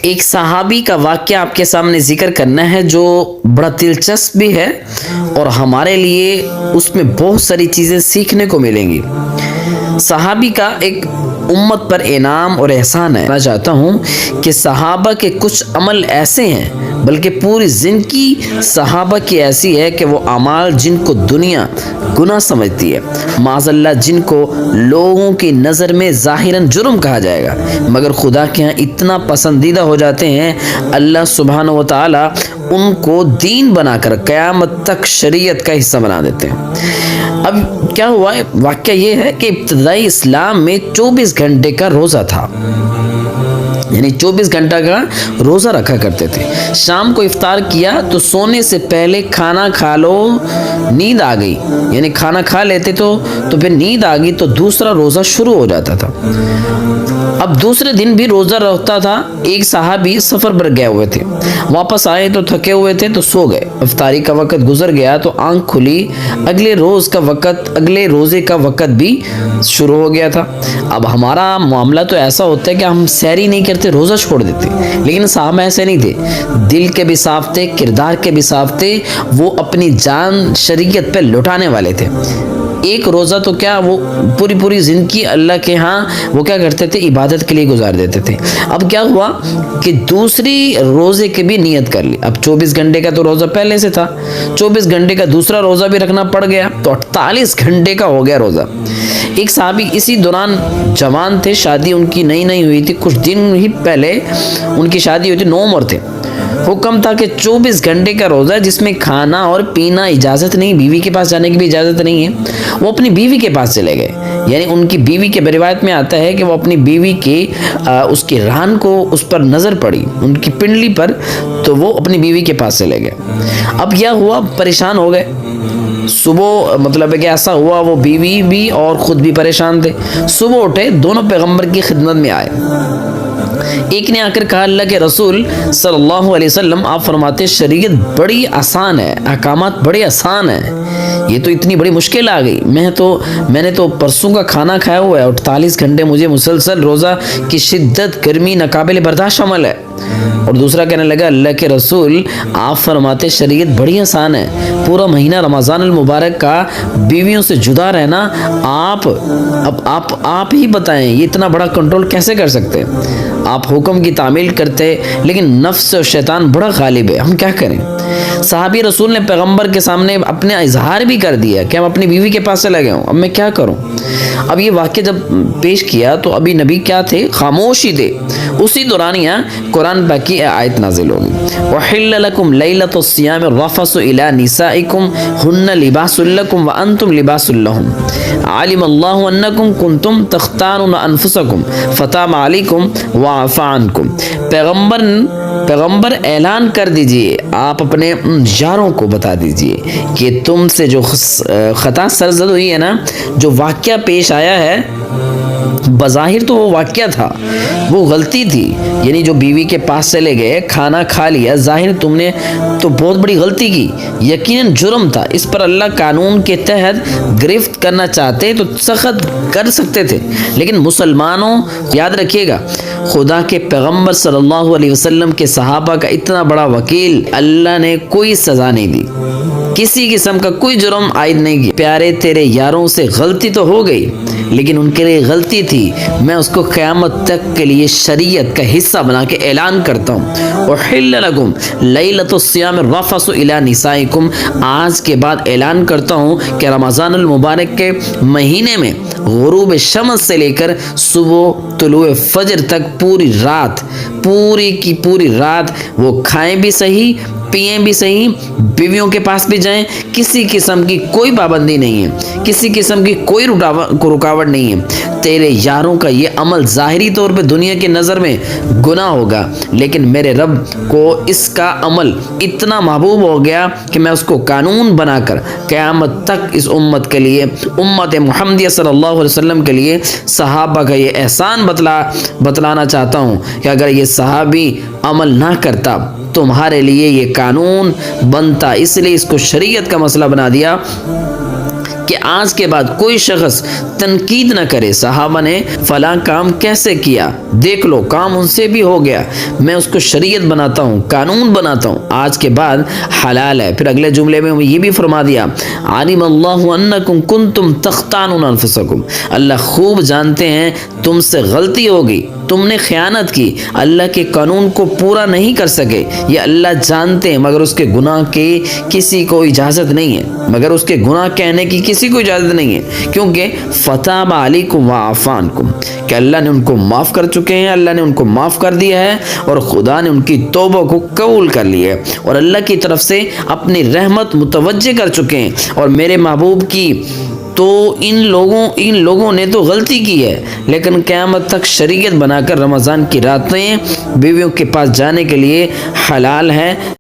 ایک صحابی کا واقعہ آپ کے سامنے ذکر کرنا ہے جو بڑا دلچسپ بھی ہے اور ہمارے لیے اس میں بہت ساری چیزیں سیکھنے کو ملیں گی۔ صحابی کا ایک امت پر انعام اور احسان ہے۔ میں چاہتا ہوں کہ صحابہ کے کچھ عمل ایسے ہیں، بلکہ پوری زندگی صحابہ کی ایسی ہے کہ وہ اعمال جن کو دنیا گناہ سمجھتی ہے، معاذ اللہ جن کو لوگوں کی نظر میں ظاہراً جرم کہا جائے گا، مگر خدا کے ہاں اتنا پسندیدہ ہو جاتے ہیں، اللہ سبحانہ و تعالی ان کو دین بنا کر قیامت تک شریعت کا حصہ بنا دیتے ہیں۔ اب کیا ہوا ہے؟ واقعہ یہ ہے کہ ابتدائی اسلام میں 24 گھنٹے کا روزہ تھا، یعنی 24 گھنٹہ کا روزہ رکھا کرتے تھے۔ شام کو افطار کیا تو سونے سے پہلے کھانا کھا لو، نیند آ گئی، یعنی کھانا کھا لیتے تو پھر نیند آ گئی تو دوسرا روزہ شروع ہو جاتا تھا۔ اب دوسرے دن بھی روزہ رہتا تھا۔ ایک صحابی سفر پر گئے ہوئے تھے، واپس آئے تو تھکے ہوئے تھے تو سو گئے۔ افطاری کا وقت گزر گیا تو آنکھ کھلی، اگلے روزے کا وقت بھی شروع ہو گیا تھا۔ اب ہمارا معاملہ تو ایسا ہوتا ہے کہ ہم سحری نہیں کرتے، روزہ چھوڑ دیتے، لیکن صحابہ ایسے نہیں تھے، دل کے بھی صاف تھے، کردار کے بھی صاف تھے، وہ اپنی جان شریعت پہ لٹانے والے تھے۔ ایک روزہ تو کیا، وہ پوری زندگی اللہ کے ہاں وہ کیا کرتے تھے، عبادت کے لیے گزار دیتے تھے۔ اب کیا ہوا کہ دوسری روزے کی بھی نیت کر لی۔ اب 24 گھنٹے کا تو روزہ پہلے سے تھا، 24 گھنٹے کا دوسرا روزہ بھی رکھنا پڑ گیا تو 48 گھنٹے کا ہو گیا روزہ۔ ایک صحابی اسی دوران جوان تھے، شادی ان کی نئی ہوئی تھی، کچھ دن ہی پہلے ان کی شادی ہوئی تھی، 9 عمر تھے۔ حکم تھا کہ 24 گھنٹے کا روزہ جس میں کھانا اور پینا اجازت نہیں، بیوی کے پاس جانے کی بھی اجازت نہیں ہے۔ وہ اپنی بیوی کے پاس چلے گئے، یعنی ان کی بیوی کے روایت میں آتا ہے کہ وہ اپنی بیوی کے اس کی ران کو اس پر نظر پڑی، ان کی پنڈلی پر، تو وہ اپنی بیوی کے پاس چلے گئے۔ اب کیا ہوا، پریشان ہو گئے۔ صبح مطلب ہے کہ ایسا ہوا، وہ بیوی بھی اور خود بھی پریشان تھے۔ صبح اٹھے، دونوں پیغمبر کی خدمت میں آئے۔ ایک نے آ کر کہا، اللہ کے رسول صلی اللہ علیہ وسلم آپ فرماتے شریعت بڑی آسان ہے، احکامات بڑے آسان ہیں، یہ تو اتنی بڑی مشکل آ گئی، میں نے تو پرسوں کا کھانا کھایا ہوا ہے، 48 گھنٹے مجھے مسلسل روزہ کی شدت، گرمی ناقابل برداشت عمل ہے۔ اور دوسرا کہنے لگا، اللہ کے رسول آپ فرماتے شریعت بڑی آسان ہے، پورا مہینہ رمضان المبارک کا بیویوں سے جدا رہنا، آپ ہی بتائیں یہ اتنا بڑا کنٹرول کیسے کر سکتے؟ آپ حکم کی تعمیل کرتے لیکن نفس اور شیطان بڑا غالب ہے، ہم کیا کریں؟ صحابی رسول نے پیغمبر کے سامنے اپنے اظہار بھی کر دیا کہ ہم اپنی بیوی کے پاس چلا گیا ہوں، اب میں کیا کروں؟ اب یہ واقعہ جب پیش کیا تو ابھی نبی کیا تھے، خاموش ہی تھے۔ اسی دوران یہاں قرآن پاک کی آیت نازل ہوگی، وَحِلَّ لَكُمْ لَيْلَةُ الصِّيَامِ الرَّفَثُ إِلَىٰ نِسَائِكُمْ هُنَّ لِبَاسٌ لَكُمْ وَأَنْتُمْ لِبَاسٌ لَهُنَّ عَلِمَ اللَّهُ أَنَّكُمْ كُنْتُمْ تَخْتَانُونَ أَنفُسَكُمْ فَتَابَ عَلَيْكُمْ وَعَفَا عَنْكُمْ۔ پیغمبر اعلان کر دیجئے، آپ اپنے یاروں کو بتا دیجئے کہ تم سے جو خطا سرزد ہوئی ہے نا، جو واقعہ پیش آیا ہے، بظاہر تو وہ واقعہ تھا، وہ غلطی تھی، یعنی جو بیوی کے پاس چلے گئے، کھانا کھا لیا، ظاہر تم نے تو بہت بڑی غلطی کی، یقیناً جرم تھا، اس پر اللہ قانون کے تحت گرفت کرنا چاہتے تو سخت کر سکتے تھے، لیکن مسلمانوں یاد رکھیے گا، خدا کے پیغمبر صلی اللہ علیہ وسلم کے صحابہ کا اتنا بڑا وکیل، اللہ نے کوئی سزا نہیں دی، کسی قسم کا کوئی جرم عائد نہیں کیا۔ پیارے تیرے یاروں سے غلطی تو ہو گئی، لیکن ان کے لیے غلطی تھی، میں اس کو قیامت تک کے لیے شریعت کا حصہ بنا کے اعلان کرتا ہوں۔ وَحِلَّ لَكُمْ لَيْلَةُ الصِّيَامِ الرَّفَثُ إِلَىٰ نِسَائِكُمْ، آج کے بعد اعلان کرتا ہوں کہ رمضان المبارک کے مہینے میں غروب شمس سے لے کر صبح طلوع فجر تک پوری رات وہ کھائیں بھی صحیح، پئیں بھی صحیح، بیویوں کے پاس بھی جائیں، کسی قسم کی کوئی پابندی نہیں ہے، کسی قسم کی کوئی رکاوٹ نہیں ہے۔ تیرے یاروں کا یہ عمل ظاہری طور پہ دنیا کی نظر میں گناہ ہوگا، لیکن میرے رب کو اس کا عمل اتنا محبوب ہو گیا کہ میں اس کو قانون بنا کر قیامت تک اس امت کے لیے، امت محمدیہ صلی اللہ علیہ وسلم کے لیے صحابہ کا یہ احسان بتلانا چاہتا ہوں کہ اگر یہ صحابی عمل نہ کرتا تمہارے لیے یہ قانون بنتا، اس لیے اس کو شریعت کا مسئلہ بنا دیا کہ آج کے بعد کوئی شخص تنقید نہ کرے صحابہ نے فلاں کام کیسے کیا، دیکھ لو کام ان سے بھی ہو گیا، میں اس کو شریعت بناتا ہوں، قانون بناتا ہوں، آج کے بعد حلال ہے۔ پھر اگلے جملے میں یہ بھی فرما دیا علم اللہ انکم کنتم تختانون انفسکم، اللہ خوب جانتے ہیں تم سے غلطی ہوگی، تم نے خیانت کی، اللہ کے قانون کو پورا نہیں کر سکے، یہ اللہ جانتے ہیں، مگر اس کے گناہ کی کسی کو اجازت نہیں ہے، مگر اس کے گناہ کہنے کی کسی کو اجازت نہیں ہے، کیونکہ فتاب علیکم وعفا عنکم، کہ اللہ نے ان کو معاف کر چکے ہیں، اللہ نے ان کو معاف کر دیا ہے، اور خدا نے ان کی توبہ کو قبول کر لیا ہے، اور اللہ کی طرف سے اپنی رحمت متوجہ کر چکے ہیں، اور میرے محبوب کی تو ان لوگوں نے تو غلطی کی ہے، لیکن قیامت تک شریعت بنا کر رمضان کی راتیں بیویوں کے پاس جانے کے لیے حلال ہے۔